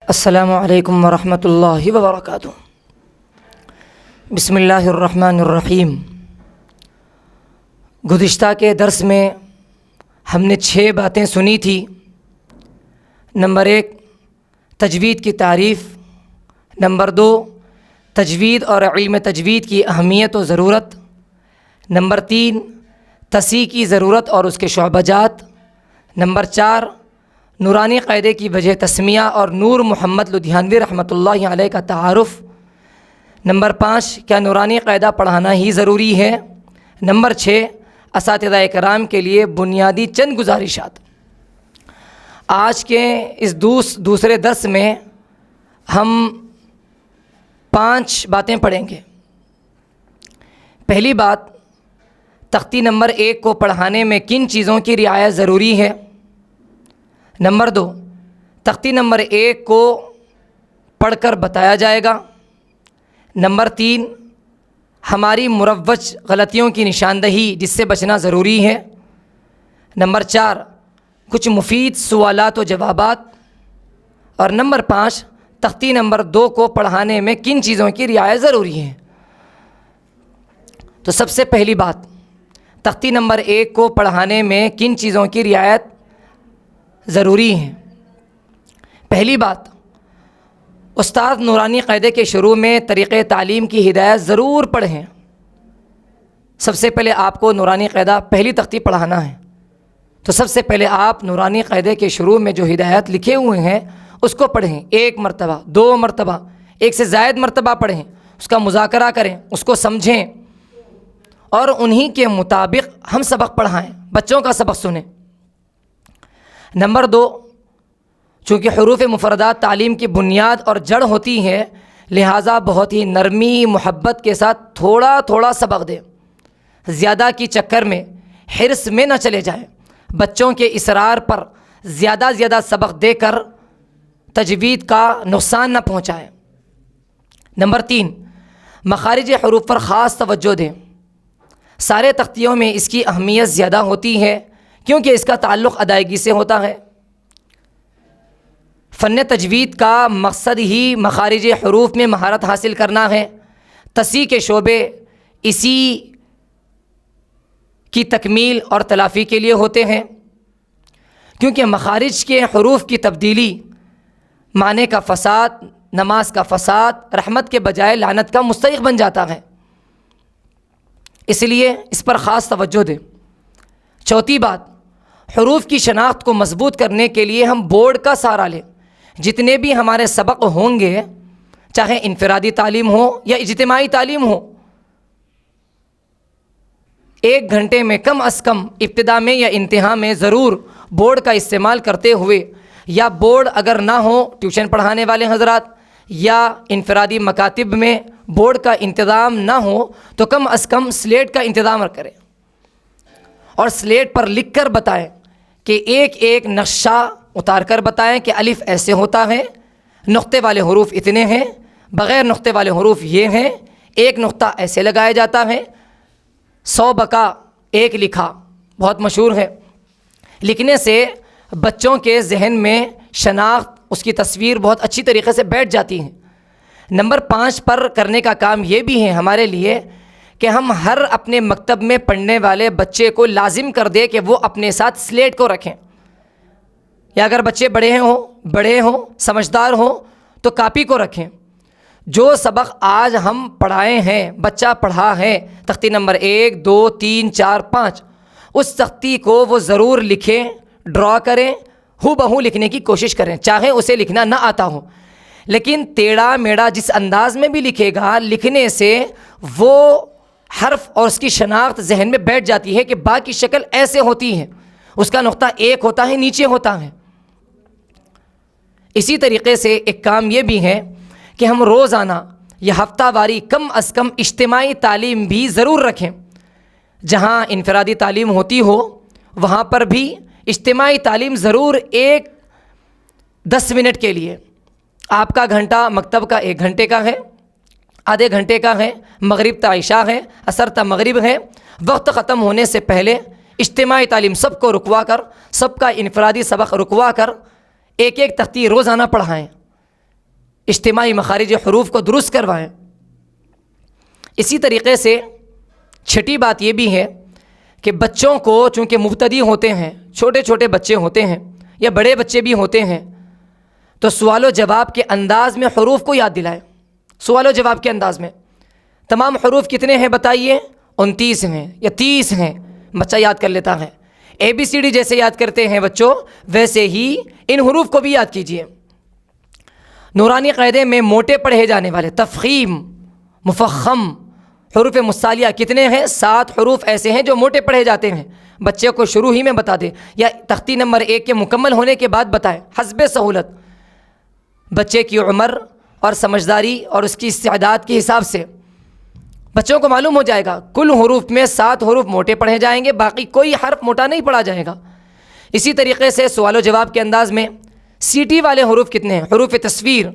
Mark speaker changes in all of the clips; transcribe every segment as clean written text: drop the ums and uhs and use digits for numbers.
Speaker 1: السلام علیکم ورحمۃ اللہ وبرکاتہ۔ بسم اللہ الرحمن الرحیم۔ گزشتہ کے درس میں ہم نے 6 باتیں سنی تھی۔ نمبر 1 تجوید کی تعریف، نمبر 2 تجوید اور علم تجوید کی اہمیت و ضرورت، نمبر 3 تصحیح کی ضرورت اور اس کے شعبہ جات، نمبر 4 نورانی قاعدے کی وجہ تسمیہ اور نور محمد لدھیانوی رحمۃ اللہ علیہ کا تعارف، نمبر 5 کیا نورانی قاعدہ پڑھانا ہی ضروری ہے، نمبر 6 اساتذہ کرام کے لیے بنیادی چند گزارشات۔ آج کے اس دوسرے درس میں ہم 5 باتیں پڑھیں گے۔ پہلی بات، تختی نمبر 1 کو پڑھانے میں کن چیزوں کی رعایت ضروری ہے۔ نمبر 2 تختی نمبر 1 کو پڑھ کر بتایا جائے گا۔ نمبر 3 ہماری مروج غلطیوں کی نشاندہی جس سے بچنا ضروری ہے۔ نمبر 4 کچھ مفید سوالات و جوابات، اور نمبر 5 تختی نمبر 2 کو پڑھانے میں کن چیزوں کی رعایت ضروری ہے۔ تو سب سے پہلی بات، تختی نمبر 1 کو پڑھانے میں کن چیزوں کی رعایت ضروری ہے۔ پہلی بات، استاد نورانی قاعدے کے شروع میں طریقۂ تعلیم کی ہدایت ضرور پڑھیں۔ سب سے پہلے آپ کو نورانی قاعدہ پہلی تختی پڑھانا ہے، تو سب سے پہلے آپ نورانی قاعدے کے شروع میں جو ہدایت لکھے ہوئے ہیں اس کو پڑھیں، 1 مرتبہ 2 مرتبہ 1 سے زائد مرتبہ پڑھیں، اس کا مذاکرہ کریں، اس کو سمجھیں اور انہی کے مطابق ہم سبق پڑھائیں، بچوں کا سبق سنیں۔ نمبر 2، چونکہ حروف مفردات تعلیم کی بنیاد اور جڑ ہوتی ہے، لہٰذا بہت ہی نرمی محبت کے ساتھ تھوڑا تھوڑا سبق دیں، زیادہ کی چکر میں حرص میں نہ چلے جائیں، بچوں کے اصرار پر زیادہ سبق دے کر تجوید کا نقصان نہ پہنچائیں۔ نمبر 3 مخارج حروف پر خاص توجہ دیں۔ سارے تختیوں میں اس کی اہمیت زیادہ ہوتی ہے کیونکہ اس کا تعلق ادائیگی سے ہوتا ہے۔ فن تجوید کا مقصد ہی مخارج حروف میں مہارت حاصل کرنا ہے۔ تصحیح کے شعبے اسی کی تکمیل اور تلافی کے لیے ہوتے ہیں، کیونکہ مخارج کے حروف کی تبدیلی معنی کا فساد، نماز کا فساد، رحمت کے بجائے لعنت کا مستحق بن جاتا ہے، اس لیے اس پر خاص توجہ دیں۔ چوتھی بات، حروف کی شناخت کو مضبوط کرنے کے لیے ہم بورڈ کا سہارا لیں۔ جتنے بھی ہمارے سبق ہوں گے، چاہے انفرادی تعلیم ہو یا اجتماعی تعلیم ہو، 1 گھنٹے میں کم از کم ابتدا میں یا انتہا میں ضرور بورڈ کا استعمال کرتے ہوئے، یا بورڈ اگر نہ ہو ٹیوشن پڑھانے والے حضرات یا انفرادی مکاتب میں بورڈ کا انتظام نہ ہو تو کم از کم سلیٹ کا انتظام کریں اور سلیٹ پر لکھ کر بتائیں کہ ایک نقشہ اتار کر بتائیں کہ الف ایسے ہوتا ہے، نقطے والے حروف اتنے ہیں، بغیر نقطے والے حروف یہ ہیں، 1 نقطہ ایسے لگایا جاتا ہے، 100 بقا 1 لکھا، بہت مشہور ہے۔ لکھنے سے بچوں کے ذہن میں شناخت، اس کی تصویر بہت اچھی طریقے سے بیٹھ جاتی ہے۔ نمبر 5 پر کرنے کا کام یہ بھی ہے ہمارے لیے کہ ہم ہر اپنے مکتب میں پڑھنے والے بچے کو لازم کر دے کہ وہ اپنے ساتھ سلیٹ کو رکھیں، یا اگر بچے بڑے ہوں سمجھدار ہوں تو کاپی کو رکھیں۔ جو سبق آج ہم پڑھائے ہیں، بچہ پڑھا ہے، تختی نمبر 1 2 3 4 5، اس تختی کو وہ ضرور لکھیں، ڈرا کریں، ہو بہو لکھنے کی کوشش کریں، چاہے اسے لکھنا نہ آتا ہو، لیکن ٹیڑھا میڑھا جس انداز میں بھی لکھے گا، لکھنے سے وہ حرف اور اس کی شناخت ذہن میں بیٹھ جاتی ہے کہ با کی شکل ایسے ہوتی ہے، اس کا نقطہ 1 ہوتا ہے، نیچے ہوتا ہے۔ اسی طریقے سے ایک کام یہ بھی ہے کہ ہم روزانہ یا ہفتہ واری کم از کم اجتماعی تعلیم بھی ضرور رکھیں۔ جہاں انفرادی تعلیم ہوتی ہو وہاں پر بھی اجتماعی تعلیم ضرور 10 منٹ کے لیے، آپ کا گھنٹہ مکتب کا 1 گھنٹے کا ہے، آدھے گھنٹے کا ہے، مغرب تا عشاء ہے، عصر تا مغرب ہے، وقت ختم ہونے سے پہلے اجتماعی تعلیم سب کو رکوا کر، سب کا انفرادی سبق رکوا کر 1 تختی روزانہ پڑھائیں، اجتماعی مخارج حروف کو درست کروائیں۔ اسی طریقے سے چھٹی بات یہ بھی ہے کہ بچوں کو چونکہ مبتدی ہوتے ہیں، چھوٹے چھوٹے بچے ہوتے ہیں یا بڑے بچے بھی ہوتے ہیں، تو سوال و جواب کے انداز میں حروف کو یاد دلائیں۔ سوال و جواب کے انداز میں تمام حروف کتنے ہیں بتائیے؟ 29 ہیں یا 30 ہیں، بچہ یاد کر لیتا ہے۔ ABCD جیسے یاد کرتے ہیں بچوں، ویسے ہی ان حروف کو بھی یاد کیجیے۔ نورانی قاعدے میں موٹے پڑھے جانے والے تفخیم، مفخم حروف مصالیہ کتنے ہیں؟ 7 حروف ایسے ہیں جو موٹے پڑھے جاتے ہیں۔ بچے کو شروع ہی میں بتا دیں یا تختی نمبر 1 کے مکمل ہونے کے بعد بتائیں، حسب سہولت۔ بچے کی عمر اور سمجھداری اور اس کی استعداد کے حساب سے بچوں کو معلوم ہو جائے گا۔ کل حروف میں 7 حروف موٹے پڑھے جائیں گے، باقی کوئی حرف موٹا نہیں پڑھا جائے گا۔ اسی طریقے سے سوال و جواب کے انداز میں سیٹی والے حروف کتنے ہیں؟ حروف تصویر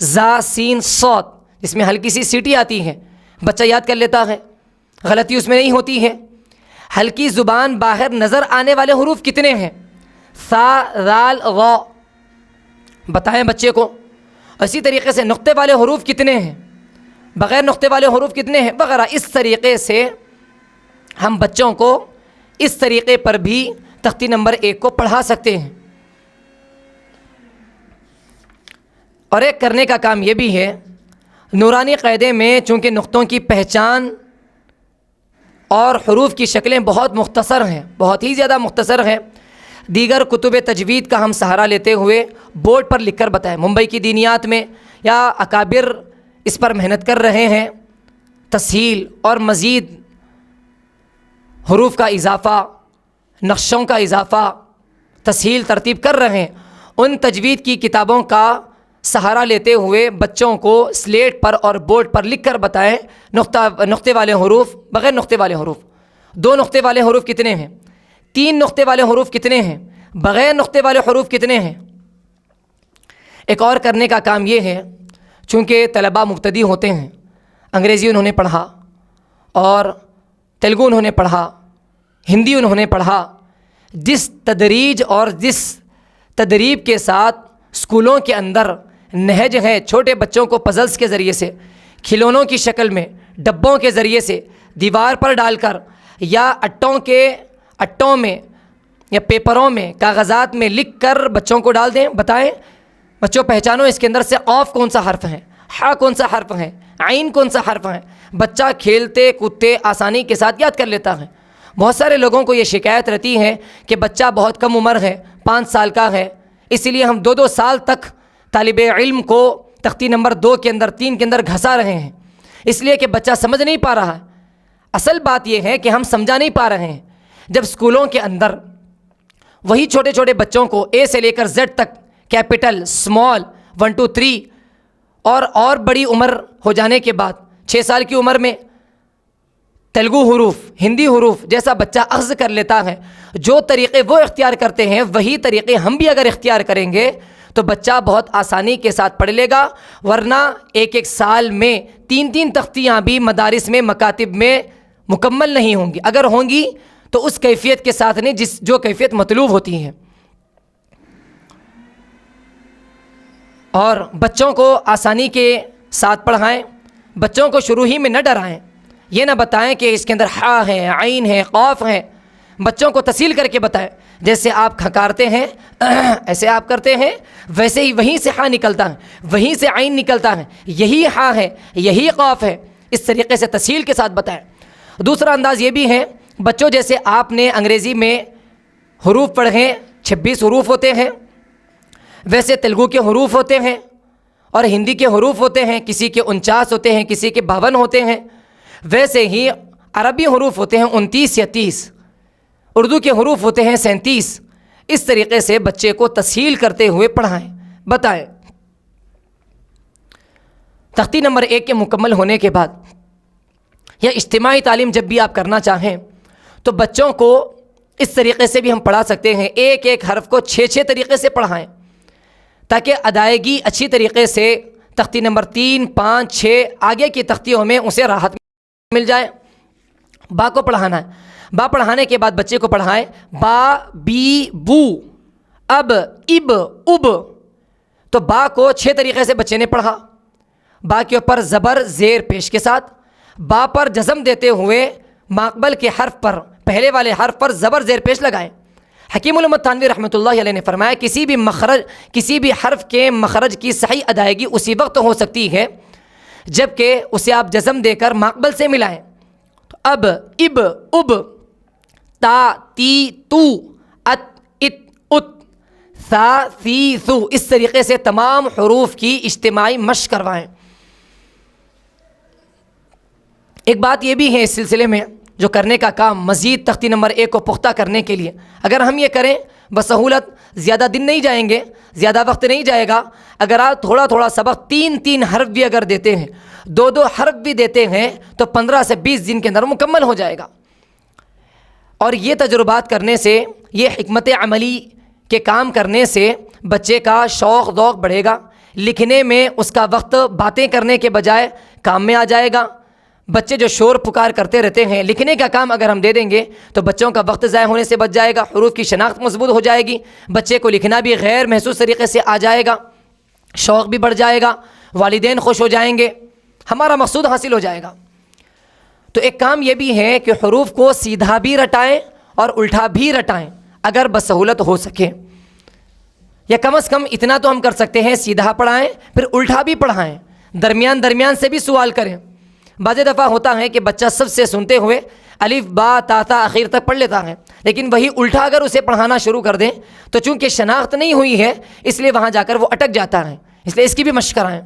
Speaker 1: زا سین صاد، جس میں ہلکی سی سیٹی آتی ہے، بچہ یاد کر لیتا ہے، غلطی اس میں نہیں ہوتی ہے۔ ہلکی زبان باہر نظر آنے والے حروف کتنے ہیں؟ ثا ذال غا، بتائیں بچے کو۔ اسی طریقے سے نقطے والے حروف کتنے ہیں؟ بغیر نقطے والے حروف کتنے ہیں؟ وغیرہ۔ اس طریقے سے ہم بچوں کو اس طریقے پر بھی تختی نمبر 1 کو پڑھا سکتے ہیں۔ اور ایک کرنے کا کام یہ بھی ہے، نورانی قاعدے میں چونکہ نقطوں کی پہچان اور حروف کی شکلیں بہت مختصر ہیں، بہت ہی زیادہ مختصر ہیں، دیگر کتب تجوید کا ہم سہارا لیتے ہوئے بورڈ پر لکھ کر بتائیں۔ ممبئی کی دینیات میں یا اکابر اس پر محنت کر رہے ہیں، تسہیل اور مزید حروف کا اضافہ، نقشوں کا اضافہ، تسہیل ترتیب کر رہے ہیں۔ ان تجوید کی کتابوں کا سہارا لیتے ہوئے بچوں کو سلیٹ پر اور بورڈ پر لکھ کر بتائیں نقطے والے حروف، بغیر نقطے والے حروف۔ 2 نقطے والے حروف کتنے ہیں؟ 3 نقطے والے حروف کتنے ہیں؟ بغیر نقطے والے حروف کتنے ہیں؟ ایک اور کرنے کا کام یہ ہے، چونکہ طلباء مبتدی ہوتے ہیں، انگریزی انہوں نے پڑھا اور تیلگو انہوں نے پڑھا، ہندی انہوں نے پڑھا، جس تدریج اور جس تدریب کے ساتھ اسکولوں کے اندر نہج ہے، چھوٹے بچوں کو پزلز کے ذریعے سے، کھلونوں کی شکل میں، ڈبوں کے ذریعے سے، دیوار پر ڈال کر یا اٹوں میں یا پیپروں میں، کاغذات میں لکھ کر بچوں کو ڈال دیں۔ بتائیں بچوں پہچانو اس کے اندر سے قاف کون سا حرف ہے، ہا کون سا حرف ہے، عین کون سا حرف ہے۔ بچہ کھیلتے کودتے آسانی کے ساتھ یاد کر لیتا ہے۔ بہت سارے لوگوں کو یہ شکایت رہتی ہے کہ بچہ بہت کم عمر ہے، 5 سال کا ہے، اسی لیے ہم 2 سال تک طالب علم کو تختی نمبر 2 کے اندر 3 کے اندر گھسا رہے ہیں، اس لیے کہ بچہ سمجھ نہیں پا رہا ہے۔ اصل بات یہ ہے کہ ہم سمجھا نہیں پا رہے ہیں۔ جب اسکولوں کے اندر وہی چھوٹے چھوٹے بچوں کو A سے لے کر Z تک، کیپٹل، اسمال، 1 2 3 اور بڑی عمر ہو جانے کے بعد 6 سال کی عمر میں تیلگو حروف، ہندی حروف جیسا بچہ اخذ کر لیتا ہے، جو طریقے وہ اختیار کرتے ہیں وہی طریقے ہم بھی اگر اختیار کریں گے تو بچہ بہت آسانی کے ساتھ پڑھ لے گا۔ ورنہ ایک سال میں 3 تختیاں بھی مدارس میں، مکاتب میں مکمل نہیں ہوں گی، اگر ہوں گی تو اس کیفیت کے ساتھ نہیں جو کیفیت مطلوب ہوتی ہے۔ اور بچوں کو آسانی کے ساتھ پڑھائیں، بچوں کو شروع ہی میں نہ ڈرائیں، یہ نہ بتائیں کہ اس کے اندر ہا ہے، عین ہے، قاف ہے۔ بچوں کو تسہیل کر کے بتائیں، جیسے آپ کھکارتے ہیں ایسے آپ کرتے ہیں، ویسے ہی وہیں سے ہا نکلتا ہے، وہیں سے عین نکلتا ہے، یہی ہا ہے، یہی قاف ہے۔ اس طریقے سے تسہیل کے ساتھ بتائیں۔ دوسرا انداز یہ بھی ہے، بچوں جیسے آپ نے انگریزی میں حروف پڑھیں 26 حروف ہوتے ہیں، ویسے تیلگو کے حروف ہوتے ہیں اور ہندی کے حروف ہوتے ہیں، کسی کے 49 ہوتے ہیں، کسی کے 52 ہوتے ہیں، ویسے ہی عربی حروف ہوتے ہیں 29 یا 30، اردو کے حروف ہوتے ہیں 37۔ اس طریقے سے بچے کو تسہیل کرتے ہوئے پڑھائیں، بتائیں۔ تختی نمبر 1 کے مکمل ہونے کے بعد یا اجتماعی تعلیم جب بھی آپ کرنا چاہیں تو بچوں کو اس طریقے سے بھی ہم پڑھا سکتے ہیں، ایک حرف کو 6 طریقے سے پڑھائیں تاکہ ادائیگی اچھی طریقے سے تختی نمبر 3 5 6 آگے کی تختیوں میں اسے راحت مل جائے۔ با کو پڑھانا ہے، با پڑھانے کے بعد بچے کو پڑھائیں با بی بو، اب اب اب، تو با کو 6 طریقے سے بچے نے پڑھا. با کے اوپر زبر زیر پیش کے ساتھ، با پر جزم دیتے ہوئے ماقبل کے حرف پر، پہلے والے حرف پر زبر زیر پیش لگائیں. حکیم الامت تھانوی رحمۃ اللہ علیہ نے فرمایا کسی بھی حرف کے مخرج کی صحیح ادائیگی اسی وقت ہو سکتی ہے جب کہ اسے آپ جزم دے کر ماقبل سے ملائیں. تو اب، اب، اب، تا، تی، تو، ات، ات، ات، ثا، ثی، ثو، اس طریقے سے تمام حروف کی اجتماعی مشق کروائیں. ایک بات یہ بھی ہے اس سلسلے میں جو کرنے کا کام مزید تختی نمبر 1 کو پختہ کرنے کے لیے، اگر ہم یہ کریں بسہولت زیادہ دن نہیں جائیں گے، زیادہ وقت نہیں جائے گا. اگر آپ تھوڑا تھوڑا سبق 3 حرف بھی اگر دیتے ہیں، 2 حرف بھی دیتے ہیں، تو 15 سے 20 دن کے اندر مکمل ہو جائے گا. اور یہ تجربات کرنے سے، یہ حکمت عملی کے کام کرنے سے بچے کا شوق ذوق بڑھے گا. لکھنے میں اس کا وقت باتیں کرنے کے بجائے کام میں آ جائے گا. بچے جو شور پکار کرتے رہتے ہیں، لکھنے کا کام اگر ہم دے دیں گے تو بچوں کا وقت ضائع ہونے سے بچ جائے گا، حروف کی شناخت مضبوط ہو جائے گی، بچے کو لکھنا بھی غیر محسوس طریقے سے آ جائے گا، شوق بھی بڑھ جائے گا، والدین خوش ہو جائیں گے، ہمارا مقصود حاصل ہو جائے گا. تو ایک کام یہ بھی ہے کہ حروف کو سیدھا بھی رٹائیں اور الٹا بھی رٹائیں اگر بسہولت ہو سکے، یا کم از کم اتنا تو ہم کر سکتے ہیں، سیدھا پڑھائیں پھر الٹا بھی پڑھائیں، درمیان سے بھی سوال کریں. بعض دفعہ ہوتا ہے کہ بچہ سب سے سنتے ہوئے الف با تا تا اخیر تک پڑھ لیتا ہے، لیکن وہی الٹا اگر اسے پڑھانا شروع کر دیں تو چونکہ شناخت نہیں ہوئی ہے اس لیے وہاں جا کر وہ اٹک جاتا ہے. اس لیے اس کی بھی مشق کرائیں.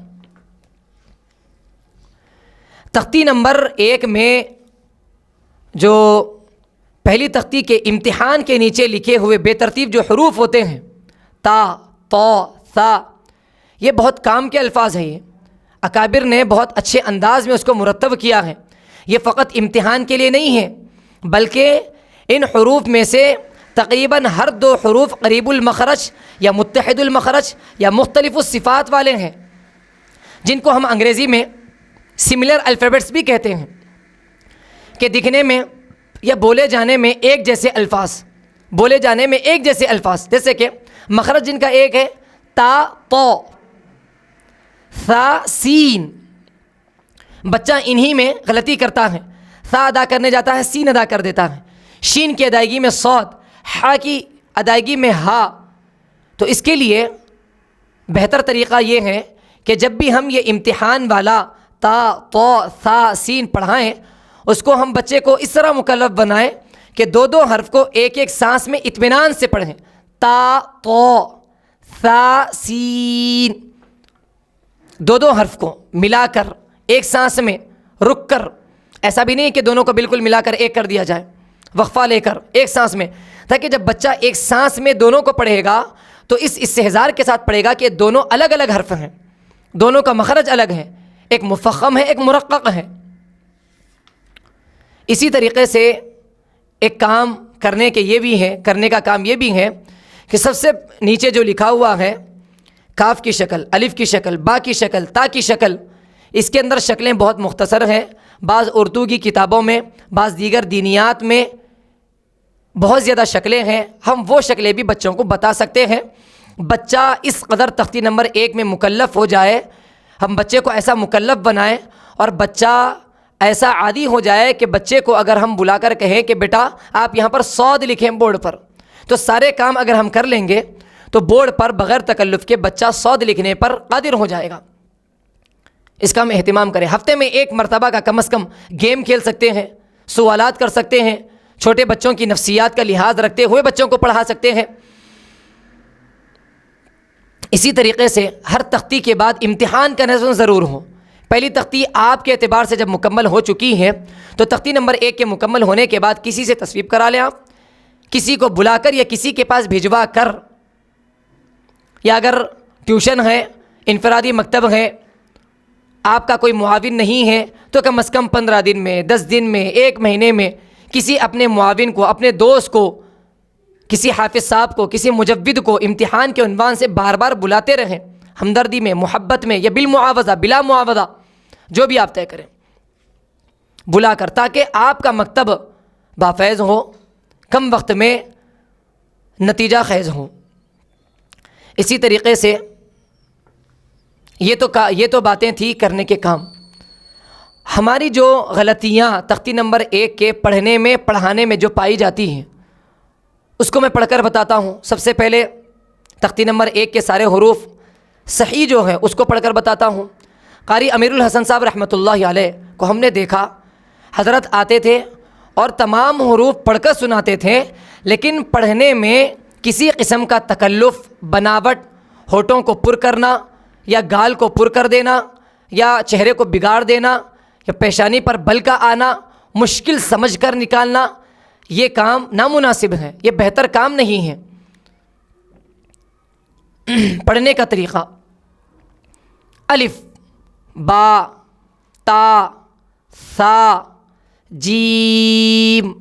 Speaker 1: تختی نمبر 1 میں جو پہلی تختی کے امتحان کے نیچے لکھے ہوئے بے ترتیب جو حروف ہوتے ہیں، تا، تو، ثا، یہ بہت کام کے الفاظ ہیں. یہ اکابر نے بہت اچھے انداز میں اس کو مرتب کیا ہے. یہ فقط امتحان کے لیے نہیں ہے بلکہ ان حروف میں سے تقریباً ہر 2 حروف قریب المخرج یا متحد المخرج یا مختلف الصفات والے ہیں، جن کو ہم انگریزی میں سملر الفابیٹس بھی کہتے ہیں، کہ دکھنے میں یا بولے جانے میں ایک جیسے الفاظ، جیسے کہ مخرج جن کا ایک ہے تا، تو، ثا، سین. بچہ انہی میں غلطی کرتا ہے، ثا ادا کرنے جاتا ہے سین ادا کر دیتا ہے، شین کی ادائیگی میں صاد، ہا کی ادائیگی میں ہا. تو اس کے لیے بہتر طریقہ یہ ہے کہ جب بھی ہم یہ امتحان والا تا، تو، ثا، سین پڑھائیں، اس کو ہم بچے کو اس طرح مکلف بنائیں کہ 2 حرف کو ایک سانس میں اطمینان سے پڑھیں. تا، تو، ثا، سین، 2 حرف کو ملا کر ایک سانس میں رک کر، ایسا بھی نہیں کہ دونوں کو بالکل ملا کر ایک کر دیا جائے، وقفہ لے کر ایک سانس میں، تاکہ جب بچہ ایک سانس میں دونوں کو پڑھے گا تو اس استحضار کے ساتھ پڑھے گا کہ دونوں الگ الگ حرف ہیں، دونوں کا مخرج الگ ہے، ایک مفخم ہے ایک مرقق ہے. اسی طریقے سے ایک کام کرنے کا کام یہ بھی ہے کہ سب سے نیچے جو لکھا ہوا ہے کاف کی شکل، الف کی شکل، با کی شکل، تا کی شکل، اس کے اندر شکلیں بہت مختصر ہیں. بعض اردو کی کتابوں میں، بعض دیگر دینیات میں بہت زیادہ شکلیں ہیں. ہم وہ شکلیں بھی بچوں کو بتا سکتے ہیں. بچہ اس قدر تختی نمبر 1 میں مکلف ہو جائے، ہم بچے کو ایسا مکلف بنائیں اور بچہ ایسا عادی ہو جائے کہ بچے کو اگر ہم بلا کر کہیں کہ بیٹا آپ یہاں پر صاد لکھیں بورڈ پر، تو سارے کام اگر ہم کر لیں گے تو بورڈ پر بغیر تکلف کے بچہ صاد لکھنے پر قادر ہو جائے گا. اس کا ہم اہتمام کریں. ہفتے میں 1 مرتبہ کا کم از کم گیم کھیل سکتے ہیں، سوالات کر سکتے ہیں، چھوٹے بچوں کی نفسیات کا لحاظ رکھتے ہوئے بچوں کو پڑھا سکتے ہیں. اسی طریقے سے ہر تختی کے بعد امتحان کا نظم ضرور ہو. پہلی تختی آپ کے اعتبار سے جب مکمل ہو چکی ہے تو تختی نمبر 1 کے مکمل ہونے کے بعد کسی سے تصویب کرا لیں، آپ کسی کو بلا کر یا کسی کے پاس بھجوا کر، یا اگر ٹیوشن ہے، انفرادی مکتب ہے، آپ کا کوئی معاون نہیں ہے تو کم از کم 15 دن میں، 10 دن میں، 1 مہینے میں کسی اپنے معاون کو، اپنے دوست کو، کسی حافظ صاحب کو، کسی مجود کو امتحان کے عنوان سے بار بار بلاتے رہیں، ہمدردی میں، محبت میں، یا بالمعاوضہ، بلا معاوضہ، جو بھی آپ طے کریں، بلا کر، تاکہ آپ کا مکتب بافیض ہو، کم وقت میں نتیجہ خیز ہو. اسی طریقے سے یہ تو باتیں تھیں کرنے کے کام۔ ہماری جو غلطیاں تختی نمبر 1 کے پڑھانے میں جو پائی جاتی ہیں اس کو میں پڑھ کر بتاتا ہوں۔ سب سے پہلے تختی نمبر 1 کے سارے حروف صحیح جو ہیں اس کو پڑھ کر بتاتا ہوں۔ قاری امیر الحسن صاحب رحمۃ اللہ علیہ کو ہم نے دیکھا، حضرت آتے تھے اور تمام حروف پڑھ کر سناتے تھے، لیکن پڑھنے میں کسی قسم کا تکلف، بناوٹ، ہونٹوں کو پر کرنا یا گال کو پر کر دینا یا چہرے کو بگاڑ دینا یا پیشانی پر بل کا آنا، مشکل سمجھ کر نکالنا، یہ کام نامناسب ہے، یہ بہتر کام نہیں ہے۔ پڑھنے کا طریقہ: الف، با، تا، ثا، جیم،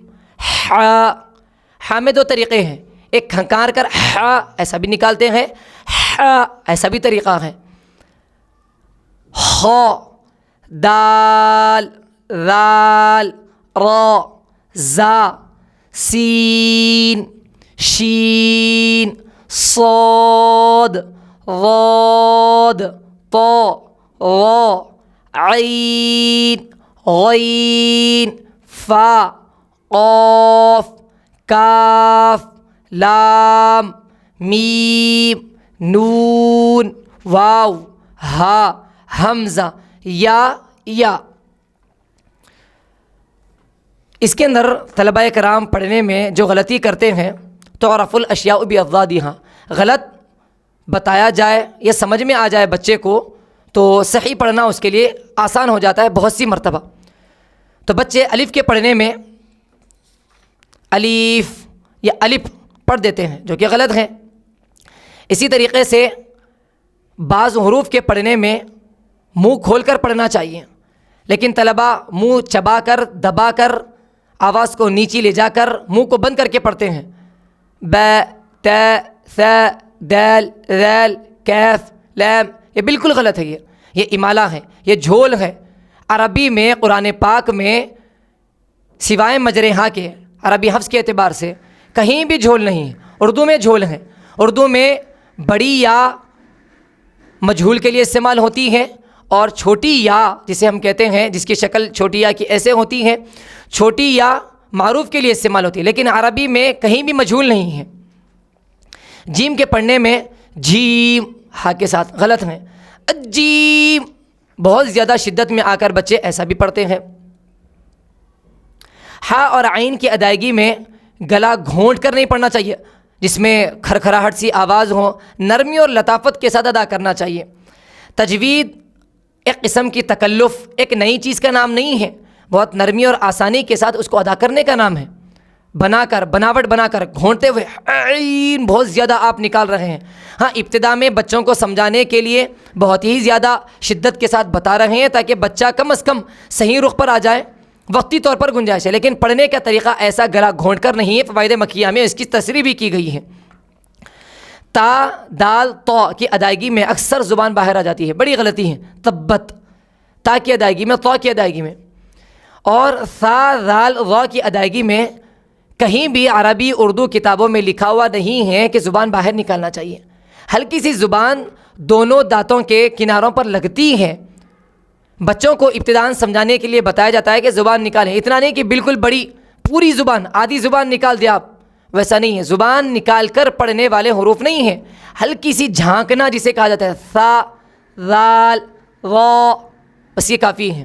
Speaker 1: ہا میں 2 طریقے ہیں، ایک کھنکار کر ہا ایسا بھی نکالتے ہیں، ہا ایسا بھی طریقہ ہے۔ خ، دال، ذال، را، زا، سین، شین، صاد، ضاد، طا، ظا، عین، غین، فا، قاف، کاف، لام، میم، نون، واو، ہا، حمزہ، یا۔ اس کے اندر طلباء کرام پڑھنے میں جو غلطی کرتے ہیں تعرف الاشیاء باضدادها، غلط بتایا جائے یا سمجھ میں آ جائے بچے کو تو صحیح پڑھنا اس کے لیے آسان ہو جاتا ہے بہت سی مرتبہ۔ تو بچے الف کے پڑھنے میں الف یا الف پڑھ دیتے ہیں جو کہ غلط ہیں۔ اسی طریقے سے بعض حروف کے پڑھنے میں منہ کھول کر پڑھنا چاہیے، لیکن طلباء منہ چبا کر، دبا کر، آواز کو نیچی لے جا کر منہ کو بند کر کے پڑھتے ہیں۔ ب، ت، ث، دال، ذال، کیف، لام، یہ بالکل غلط ہے۔ یہ امالہ ہے، یہ جھول ہے۔ عربی میں قرآن پاک میں سوائے مجرے ہاں کے عربی حفظ کے اعتبار سے کہیں بھی جھول نہیں ہے۔ اردو میں جھول ہے، اردو میں بڑی یا مجھول کے لیے استعمال ہوتی ہے اور چھوٹی یا جسے ہم کہتے ہیں جس کی شکل چھوٹی یا کی ایسے ہوتی ہے، چھوٹی یا معروف کے لیے استعمال ہوتی ہے، لیکن عربی میں کہیں بھی مجھول نہیں ہے۔ جیم کے پڑھنے میں جیم ہا کے ساتھ غلط ہیں۔ جیم بہت زیادہ شدت میں آ کر بچے ایسا بھی پڑھتے ہیں۔ ہا اور عین کی ادائیگی میں گلا گھونٹ کر نہیں پڑھنا چاہیے، جس میں کھرکھراہٹ سی آواز ہو، نرمی اور لطافت کے ساتھ ادا کرنا چاہیے۔ تجوید ایک قسم کی تکلف، ایک نئی چیز کا نام نہیں ہے، بہت نرمی اور آسانی کے ساتھ اس کو ادا کرنے کا نام ہے۔ بناوٹ بنا کر گھونٹتے ہوئے عین بہت زیادہ آپ نکال رہے ہیں۔ ہاں، ابتدا میں بچوں کو سمجھانے کے لیے بہت ہی زیادہ شدت کے ساتھ بتا رہے ہیں تاکہ بچہ کم از کم صحیح رخ پر آ جائے، وقتی طور پر گنجائش ہے، لیکن پڑھنے کا طریقہ ایسا گلا گھونٹ کر نہیں ہے۔ فوائد مکیہ میں اس کی تصریح بھی کی گئی ہے۔ تا، دال، طا کی ادائیگی میں اکثر زبان باہر آ جاتی ہے، بڑی غلطی ہے۔ تبت تا کی ادائیگی میں، طا کی ادائیگی میں، اور ثا، ذال، ظا کی ادائیگی میں کہیں بھی عربی اردو کتابوں میں لکھا ہوا نہیں ہے کہ زبان باہر نکالنا چاہیے۔ ہلکی سی زبان دونوں دانتوں کے کناروں پر لگتی ہے۔ بچوں کو ابتداءً سمجھانے کے لیے بتایا جاتا ہے کہ زبان نکالیں، اتنا نہیں کہ بالکل بڑی پوری زبان، آدھی زبان نکال دیں آپ، ویسا نہیں ہے۔ زبان نکال کر پڑھنے والے حروف نہیں ہیں، ہلکی سی جھانکنا جسے کہا جاتا ہے، ثا، ذال، ظا، بس یہ کافی ہے۔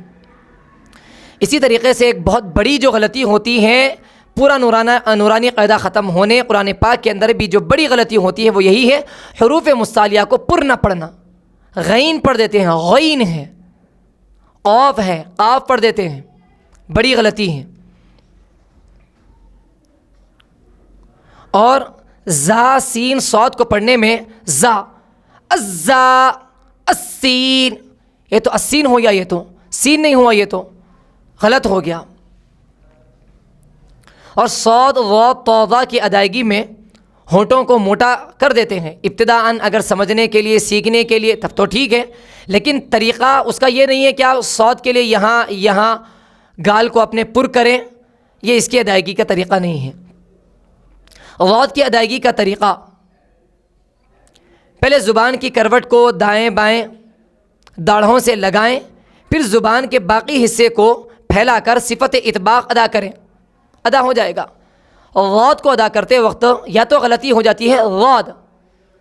Speaker 1: اسی طریقے سے ایک بہت بڑی جو غلطی ہوتی ہے، پورا نورانی قاعدہ ختم ہونے قرآن پاک کے اندر بھی جو بڑی غلطی ہوتی ہے وہ یہی ہے، حروف مستعلیہ کو پر نہ پڑھنا۔ غین پڑھ دیتے ہیں، غین ہے، قاف ہے، قاف پڑھ دیتے ہیں، بڑی غلطی ہے۔ اور زا، سین، صاد کو پڑھنے میں زا، الزا، السین، یہ تو السین ہو گیا، یہ تو سین نہیں ہوا، یہ تو غلط ہو گیا۔ اور صاد، ظا، طا، ظا کی ادائیگی میں ہونٹوں کو موٹا کر دیتے ہیں ابتداءً، اگر سمجھنے کے لیے، سیکھنے کے لیے تب تو ٹھیک ہے، لیکن طریقہ اس کا یہ نہیں ہے کہ آپ صاد کے لیے یہاں گال کو اپنے پر کریں، یہ اس کی ادائیگی کا طریقہ نہیں ہے۔ غوط کی ادائیگی کا طریقہ، پہلے زبان کی کروٹ کو دائیں بائیں داڑھوں سے لگائیں، پھر زبان کے باقی حصے کو پھیلا کر صفت اطباق ادا کریں، ادا ہو جائے گا۔ غوت کو ادا کرتے وقت یا تو غلطی ہو جاتی ہے، غوت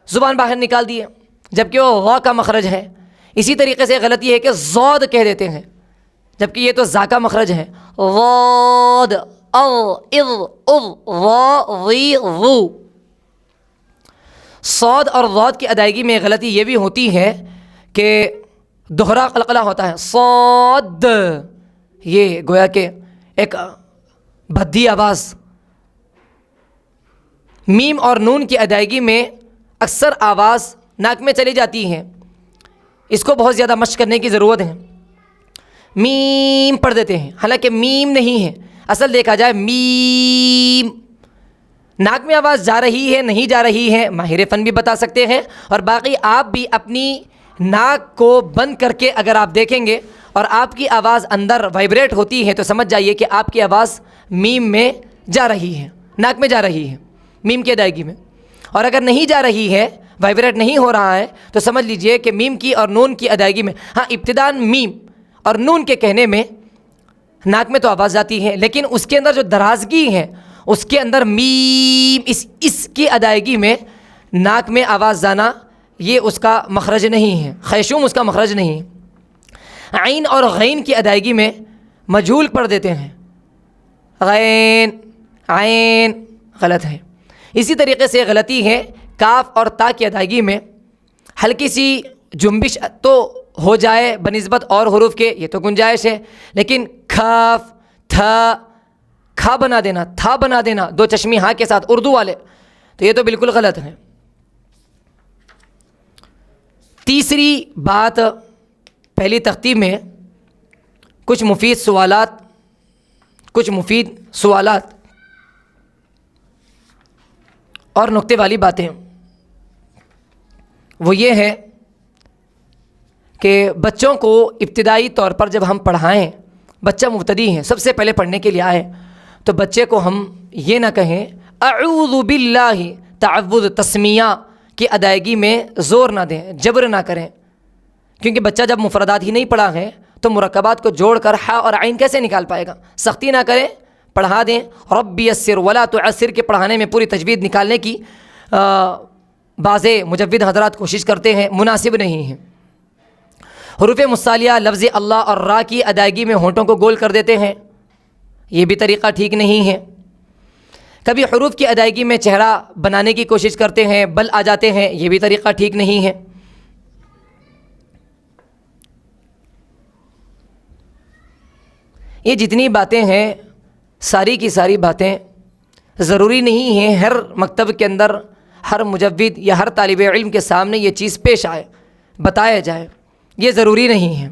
Speaker 1: زبان باہر نکال دیے جبکہ وہ غو کا مخرج ہے، اسی طریقے سے غلطی ہے کہ زود کہہ دیتے ہیں جبکہ یہ تو زا کا مخرج ہے، غود او اذ اذ وا وی وو۔ صاد اور ضاد کی ادائیگی میں غلطی یہ بھی ہوتی ہے کہ دوہرا قلقلہ ہوتا ہے، صاد، یہ گویا کہ ایک بھدی آواز۔ میم اور نون کی ادائیگی میں اکثر آواز ناک میں چلی جاتی ہے، اس کو بہت زیادہ مشق کرنے کی ضرورت ہے۔ میم پڑھ دیتے ہیں حالانکہ میم نہیں ہے، اصل دیکھا جائے میم۔ ناک میں آواز جا رہی ہے نہیں جا رہی ہے ماہر فن بھی بتا سکتے ہیں، اور باقی آپ بھی اپنی ناک کو بند کر کے اگر آپ دیکھیں گے اور آپ کی آواز اندر وائبریٹ ہوتی ہے تو سمجھ جائیے کہ آپ کی آواز میم میں جا رہی ہے، ناک میں جا رہی ہے میم کی ادائیگی میں۔ اور اگر نہیں جا رہی ہے، وائبریٹ نہیں ہو رہا ہے، تو سمجھ لیجئے کہ میم کی اور نون کی ادائیگی میں، ہاں ابتداً میم اور نون کے کہنے میں ناک میں تو آواز جاتی ہے، لیکن اس کے اندر جو درازگی ہے اس کے اندر میم اس کی ادائیگی میں ناک میں آواز جانا یہ اس کا مخرج نہیں ہے، خیشوم اس کا مخرج نہیں ہے۔ عین اور غین کی ادائیگی میں مجھول پڑھ دیتے ہیں، غین عین غلط ہے۔ اسی طریقے سے غلطی ہے کاف اور تا کی ادائیگی میں، ہلکی سی جنبش تو ہو جائے بنسبت اور حروف کے، یہ تو گنجائش ہے، لیکن کھاف تھا کھا بنا دینا، تھا بنا دینا دو چشمی ہاں کے ساتھ اردو والے، تو یہ تو بالکل غلط ہے۔ تیسری بات، پہلی تختی میں کچھ مفید سوالات اور نکتے والی باتیں، وہ یہ ہے کہ بچوں کو ابتدائی طور پر جب ہم پڑھائیں، بچہ مبتدی ہے، سب سے پہلے پڑھنے کے لیے آئے، تو بچے کو ہم یہ نہ کہیں اعوذ باللہ، تعوذ تسمیہ کی ادائیگی میں زور نہ دیں، جبر نہ کریں، کیونکہ بچہ جب مفردات ہی نہیں پڑھا ہے تو مرکبات کو جوڑ کر ہا اور عین کیسے نکال پائے گا؟ سختی نہ کریں، پڑھا دیں۔ رب یسر ولا تعسر کے پڑھانے میں پوری تجوید نکالنے کی بعض مجود حضرات کوشش کرتے ہیں، مناسب نہیں ہے۔ حروف مصالیہ لفظ اللہ اور را کی ادائیگی میں ہونٹوں کو گول کر دیتے ہیں، یہ بھی طریقہ ٹھیک نہیں ہے۔ کبھی حروف کی ادائیگی میں چہرہ بنانے کی کوشش کرتے ہیں، بل آ جاتے ہیں، یہ بھی طریقہ ٹھیک نہیں ہے۔ یہ جتنی باتیں ہیں ساری کی ساری باتیں ضروری نہیں ہیں ہر مکتب کے اندر، ہر مجود یا ہر طالب علم کے سامنے یہ چیز پیش آئے، بتایا جائے، یہ ضروری نہیں ہے۔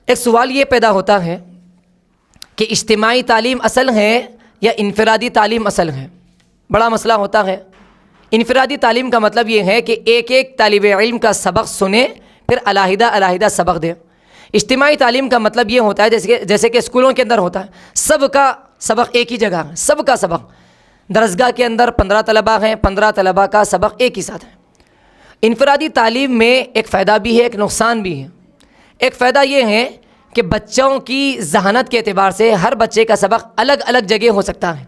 Speaker 1: ایک سوال یہ پیدا ہوتا ہے کہ اجتماعی تعلیم اصل ہے یا انفرادی تعلیم اصل ہے؟ بڑا مسئلہ ہوتا ہے۔ انفرادی تعلیم کا مطلب یہ ہے کہ ایک ایک طالب علم کا سبق سنیں پھر علیحدہ علیحدہ سبق دیں۔ اجتماعی تعلیم کا مطلب یہ ہوتا ہے جیسے کہ اسکولوں کے اندر ہوتا ہے، سب کا سبق ایک ہی جگہ ہے، سب کا سبق۔ درسگاہ کے اندر 15 طلباء ہیں، 15 طلباء کا سبق ایک ہی ساتھ ہے۔ انفرادی تعلیم میں ایک فائدہ بھی ہے، ایک نقصان بھی ہے۔ ایک فائدہ یہ ہے کہ بچوں کی ذہانت کے اعتبار سے ہر بچے کا سبق الگ الگ جگہ ہو سکتا ہے۔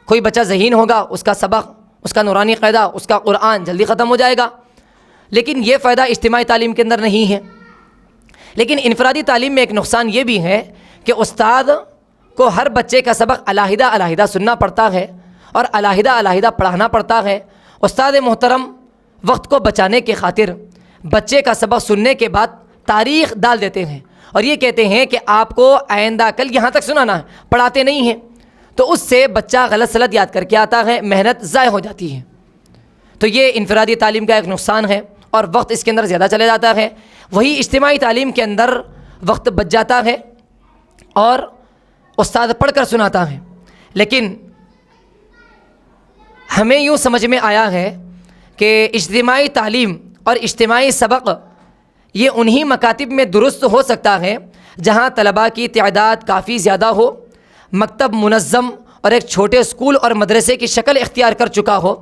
Speaker 1: کوئی بچہ ذہین ہوگا، اس کا سبق، اس کا نورانی قاعدہ، اس کا قرآن جلدی ختم ہو جائے گا، لیکن یہ فائدہ اجتماعی تعلیم کے اندر نہیں ہے۔ لیکن انفرادی تعلیم میں ایک نقصان یہ بھی ہے کہ استاد کو ہر بچے کا سبق علیحدہ علیحدہ سننا پڑتا ہے اور علیحدہ علیحدہ پڑھانا پڑتا ہے۔ استاد محترم وقت کو بچانے کے خاطر بچے کا سبق سننے کے بعد تاریخ ڈال دیتے ہیں اور یہ کہتے ہیں کہ آپ کو آئندہ کل یہاں تک سنانا ہے، پڑھاتے نہیں ہیں، تو اس سے بچہ غلط سلط یاد کر کے آتا ہے، محنت ضائع ہو جاتی ہے۔ تو یہ انفرادی تعلیم کا ایک نقصان ہے اور وقت اس کے اندر زیادہ چلے جاتا ہے۔ وہی اجتماعی تعلیم کے اندر وقت بچ جاتا ہے اور استاد پڑھ کر سناتا ہے، لیکن ہمیں یوں سمجھ میں آیا ہے کہ اجتماعی تعلیم اور اجتماعی سبق یہ انہی مکاتب میں درست ہو سکتا ہے جہاں طلباء کی تعداد کافی زیادہ ہو، مکتب منظم اور ایک چھوٹے اسکول اور مدرسے کی شکل اختیار کر چکا ہو،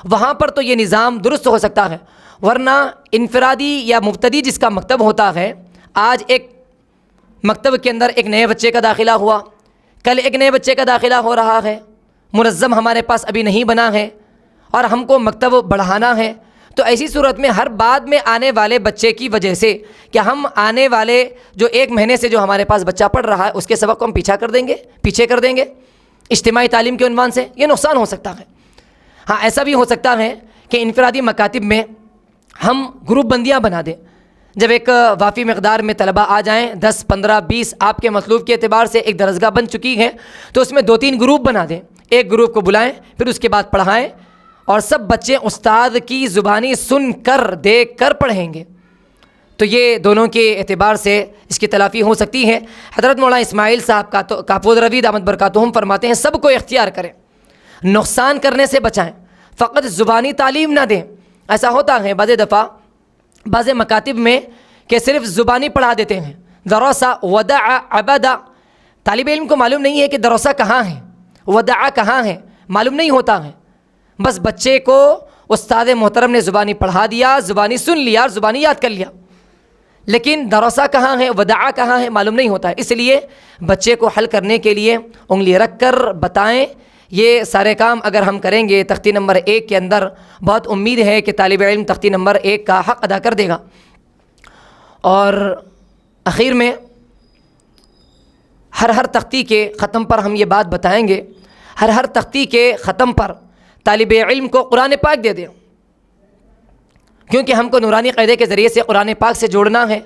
Speaker 1: وہاں پر تو یہ نظام درست ہو سکتا ہے، ورنہ انفرادی یا مبتدی جس کا مکتب ہوتا ہے، آج ایک مکتب کے اندر ایک نئے بچے کا داخلہ ہوا، کل ایک نئے بچے کا داخلہ ہو رہا ہے، منظم ہمارے پاس ابھی نہیں بنا ہے اور ہم کو مکتب بڑھانا ہے، تو ایسی صورت میں ہر بعد میں آنے والے بچے کی وجہ سے کیا ہم آنے والے جو ایک مہینے سے جو ہمارے پاس بچہ پڑھ رہا ہے اس کے سبق کو ہم پیچھے کر دیں گے اجتماعی تعلیم کے عنوان سے؟ یہ نقصان ہو سکتا ہے۔ ہاں ایسا بھی ہو سکتا ہے کہ انفرادی مکاتب میں ہم گروپ بندیاں بنا دیں، جب ایک وافی مقدار میں طلبہ آ جائیں، 10 15 20 آپ کے مطلوب کے اعتبار سے ایک درسگاہ بن چکی ہے، تو اس میں 2-3 گروپ بنا دیں، ایک گروپ کو بلائیں، پھر اس کے بعد پڑھائیں اور سب بچے استاد کی زبانی سن کر دیکھ کر پڑھیں گے، تو یہ دونوں کے اعتبار سے اس کی تلافی ہو سکتی ہے۔ حضرت مولانا اسماعیل صاحب کاپود روی دامت برکاتہم فرماتے ہیں سب کو اختیار کریں، نقصان کرنے سے بچائیں، فقط زبانی تعلیم نہ دیں۔ ایسا ہوتا ہے بعض دفعہ بعض مکاتب میں کہ صرف زبانی پڑھا دیتے ہیں، دراسہ ودع عبدا، طالب علم کو معلوم نہیں ہے کہ دراسہ کہاں ہے، ودع کہاں ہے، معلوم نہیں ہوتا ہے، بس بچے کو استاد محترم نے زبانی پڑھا دیا، زبانی سن لیا اور زبانی یاد کر لیا، لیکن دراسہ کہاں ہے، ودع کہاں ہے، معلوم نہیں ہوتا ہے۔ اس لیے بچے کو حل کرنے کے لیے انگلی رکھ کر بتائیں۔ یہ سارے کام اگر ہم کریں گے تختی نمبر 1 کے اندر بہت امید ہے کہ طالب علم تختی نمبر 1 کا حق ادا کر دے گا۔ اور اخیر میں ہر تختی کے ختم پر ہم یہ بات بتائیں گے، ہر تختی کے ختم پر طالب علم کو قرآن پاک دے دیں، کیونکہ ہم کو نورانی قاعدے کے ذریعے سے قرآن پاک سے جوڑنا ہے۔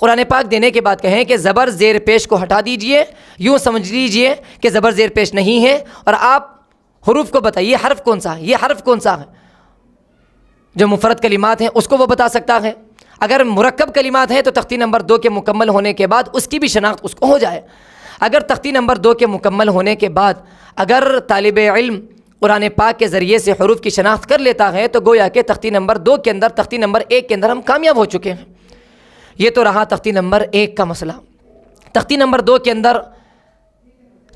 Speaker 1: قرآن پاک دینے کے بعد کہیں کہ زبر زیر پیش کو ہٹا دیجئے، یوں سمجھ لیجئے کہ زبر زیر پیش نہیں ہے، اور آپ حروف کو بتائیے حرف کون سا ہے، یہ حرف کون سا ہے، جو مفرد کلمات ہیں اس کو وہ بتا سکتا ہے۔ اگر مرکب کلمات ہیں تو تختی نمبر 2 کے مکمل ہونے کے بعد اس کی بھی شناخت اس کو ہو جائے۔ اگر تختی نمبر 2 کے مکمل ہونے کے بعد اگر طالب علم قرآن پاک کے ذریعے سے حروف کی شناخت کر لیتا ہے تو گویا کہ تختی نمبر 2 کے اندر، تختی نمبر 1 کے اندر ہم کامیاب ہو چکے ہیں۔ یہ تو رہا تختی نمبر 1 کا مسئلہ۔ تختی نمبر 2 کے اندر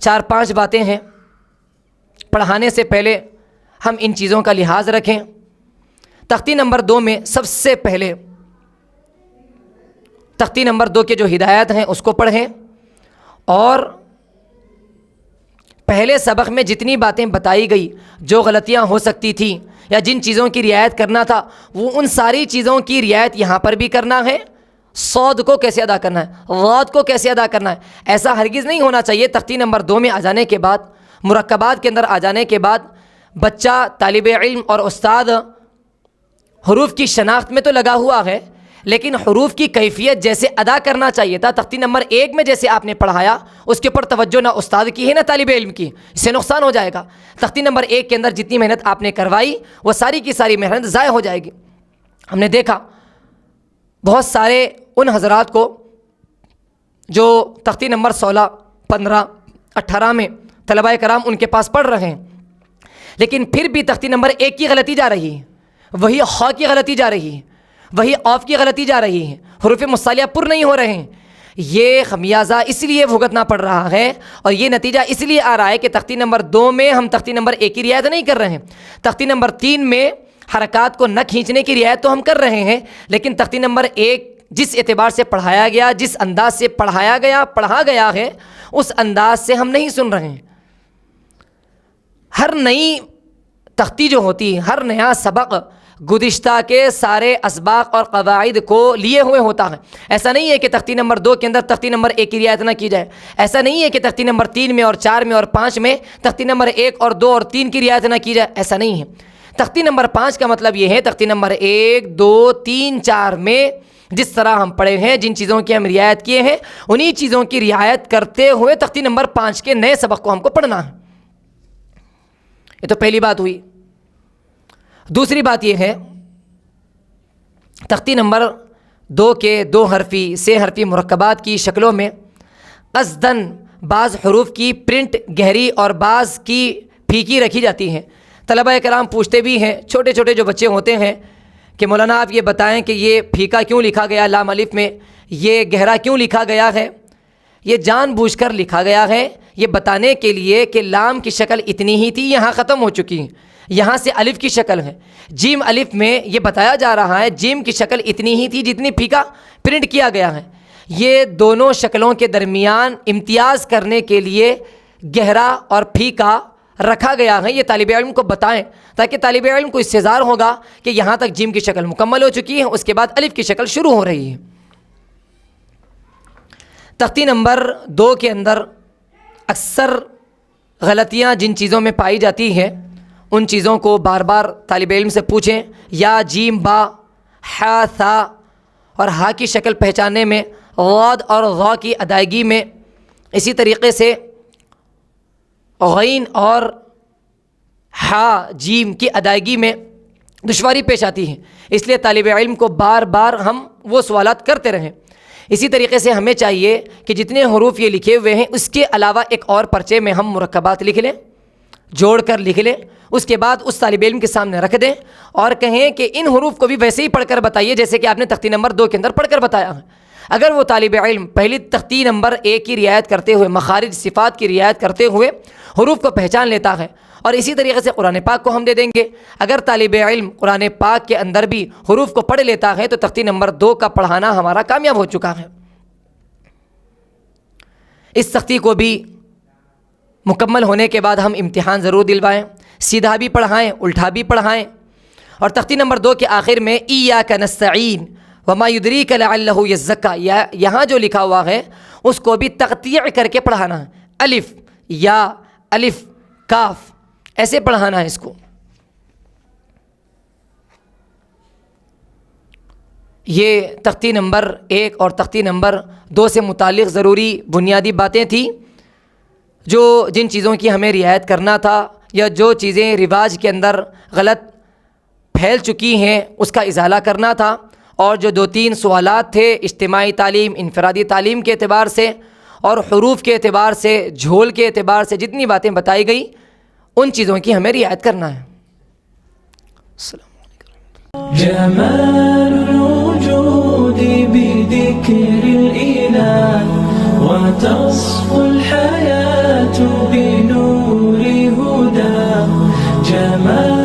Speaker 1: 4-5 باتیں ہیں، پڑھانے سے پہلے ہم ان چیزوں کا لحاظ رکھیں۔ تختی نمبر 2 میں سب سے پہلے تختی نمبر 2 کے جو ہدایات ہیں اس کو پڑھیں، اور پہلے سبق میں جتنی باتیں بتائی گئی، جو غلطیاں ہو سکتی تھیں یا جن چیزوں کی رعایت کرنا تھا، وہ ان ساری چیزوں کی رعایت یہاں پر بھی کرنا ہے۔ صاد کو کیسے ادا کرنا ہے، غاد کو کیسے ادا کرنا ہے، ایسا ہرگز نہیں ہونا چاہیے۔ تختی نمبر 2 میں آ جانے کے بعد، مرکبات کے اندر آ جانے کے بعد بچہ، طالب علم اور استاد حروف کی شناخت میں تو لگا ہوا ہے، لیکن حروف کی کیفیت جیسے ادا کرنا چاہیے تھا تختی نمبر 1 میں جیسے آپ نے پڑھایا، اس کے اوپر توجہ نہ استاد کی ہے نہ طالب علم کی، اس سے نقصان ہو جائے گا۔ تختی نمبر 1 کے اندر جتنی محنت آپ نے کروائی وہ ساری کی ساری محنت ضائع ہو جائے گی۔ ہم نے دیکھا بہت سارے ان حضرات کو جو تختی نمبر 16 15 18 میں طلباء کرام ان کے پاس پڑھ رہے ہیں، لیکن پھر بھی تختی نمبر 1 کی غلطی جا رہی ہے، وہی خا کی غلطی جا رہی ہے، وہی قاف کی غلطی جا رہی ہے، حروف مصالحہ پر نہیں ہو رہے ہیں۔ یہ خمیازہ اس لیے بھگتنا پڑ رہا ہے اور یہ نتیجہ اس لیے آ رہا ہے کہ تختی نمبر 2 میں ہم تختی نمبر 1 کی رعایت نہیں کر رہے ہیں۔ تختی نمبر 3 میں حرکات کو نہ کھینچنے کی رعایت تو ہم کر رہے ہیں، لیکن تختی نمبر 1 جس اعتبار سے پڑھایا گیا، جس انداز سے پڑھا گیا ہے، اس انداز سے ہم نہیں سن رہے ہیں۔ ہر نئی تختی جو ہوتی ہے، ہر نیا سبق گزشتہ کے سارے اسباق اور قواعد کو لیے ہوئے ہوتا ہے۔ ایسا نہیں ہے کہ تختی نمبر 2 کے اندر تختی نمبر 1 کی رعایت نہ کی جائے، ایسا نہیں ہے کہ تختی نمبر 3 میں اور 4 میں اور 5 میں تختی نمبر 1 اور 2 اور 3 کی رعایت نہ کی جائے، ایسا نہیں ہے۔ تختی نمبر 5 کا مطلب یہ ہے تختی نمبر 1 2 3 4 میں جس طرح ہم پڑھے ہیں، جن چیزوں کی ہم رعایت کیے ہیں، انہی چیزوں کی رعایت کرتے ہوئے تختی نمبر 5 کے نئے سبق کو ہم کو پڑھنا ہے۔ یہ تو پہلی بات ہوئی۔ دوسری بات یہ ہے، تختی نمبر 2 کے 2 حرفی 6 حرفی مرکبات کی شکلوں میں قصداً بعض حروف کی پرنٹ گہری اور بعض کی پھیکی رکھی جاتی ہے۔ طلباء کرام پوچھتے بھی ہیں، چھوٹے چھوٹے جو بچے ہوتے ہیں، کہ مولانا آپ یہ بتائیں کہ یہ پھیکا کیوں لکھا گیا لام الف میں، یہ گہرا کیوں لکھا گیا ہے؟ یہ جان بوجھ کر لکھا گیا ہے، یہ بتانے کے لیے کہ لام کی شکل اتنی ہی تھی، یہاں ختم ہو چکی ہے، یہاں سے الف کی شکل ہے، جیم الف میں یہ بتایا جا رہا ہے جیم کی شکل اتنی ہی تھی جتنی پھیکا پرنٹ کیا گیا ہے۔ یہ دونوں شکلوں کے درمیان امتیاز کرنے کے لیے گہرا اور پھیکا رکھا گیا ہے، یہ طالب علم کو بتائیں تاکہ طالب علم کو استحضار ہوگا کہ یہاں تک جیم کی شکل مکمل ہو چکی ہے، اس کے بعد الف کی شکل شروع ہو رہی ہے۔ تختی نمبر 2 کے اندر اکثر غلطیاں جن چیزوں میں پائی جاتی ہیں ان چیزوں کو بار بار طالب علم سے پوچھیں۔ یا جیم با، ہا ثا اور ہا کی شکل پہچاننے میں، غاد اور غا کی ادائیگی میں، اسی طریقے سے غین اور ہا جیم کی ادائیگی میں دشواری پیش آتی ہے، اس لیے طالب علم کو بار بار ہم وہ سوالات کرتے رہیں۔ اسی طریقے سے ہمیں چاہیے کہ جتنے حروف یہ لکھے ہوئے ہیں اس کے علاوہ ایک اور پرچے میں ہم مرکبات لکھ لیں، جوڑ کر لکھ لیں، اس کے بعد اس طالب علم کے سامنے رکھ دیں اور کہیں کہ ان حروف کو بھی ویسے ہی پڑھ کر بتائیے جیسے کہ آپ نے تختی نمبر 2 کے اندر پڑھ کر بتایا ہے۔ اگر وہ طالب علم پہلی تختی نمبر 1 کی رعایت کرتے ہوئے، مخارج صفات کی رعایت کرتے ہوئے حروف کو پہچان لیتا ہے، اور اسی طریقے سے قرآن پاک کو ہم دے دیں گے، اگر طالب علم قرآن پاک کے اندر بھی حروف کو پڑھ لیتا ہے تو تختی نمبر 2 کا پڑھانا ہمارا کامیاب ہو چکا ہے۔ اس تختی کو بھی مکمل ہونے کے بعد ہم امتحان ضرور دلوائیں، سیدھا بھی پڑھائیں، الٹا بھی پڑھائیں، اور تختی نمبر 2 کے آخر میں ایاک نستعین وما یدریک لعلہ یزکا، یہاں جو لکھا ہوا ہے اس کو بھی تقطیع کر کے پڑھانا ہے، الف یا الف کاف ایسے پڑھانا ہے اس کو۔ یہ تختی نمبر 1 اور تختی نمبر 2 سے متعلق ضروری بنیادی باتیں تھیں، جن چیزوں کی ہمیں رعایت کرنا تھا یا جو چیزیں رواج کے اندر غلط پھیل چکی ہیں اس کا ازالہ کرنا تھا، اور جو 2-3 سوالات تھے اجتماعی تعلیم، انفرادی تعلیم کے اعتبار سے اور حروف کے اعتبار سے، جھول کے اعتبار سے جتنی باتیں بتائی گئی ان چیزوں کی ہمیں رعایت کرنا ہے۔ السلام
Speaker 2: جمال الوجود بذكر الإله وتصفو الحياة بنور هداه، جمال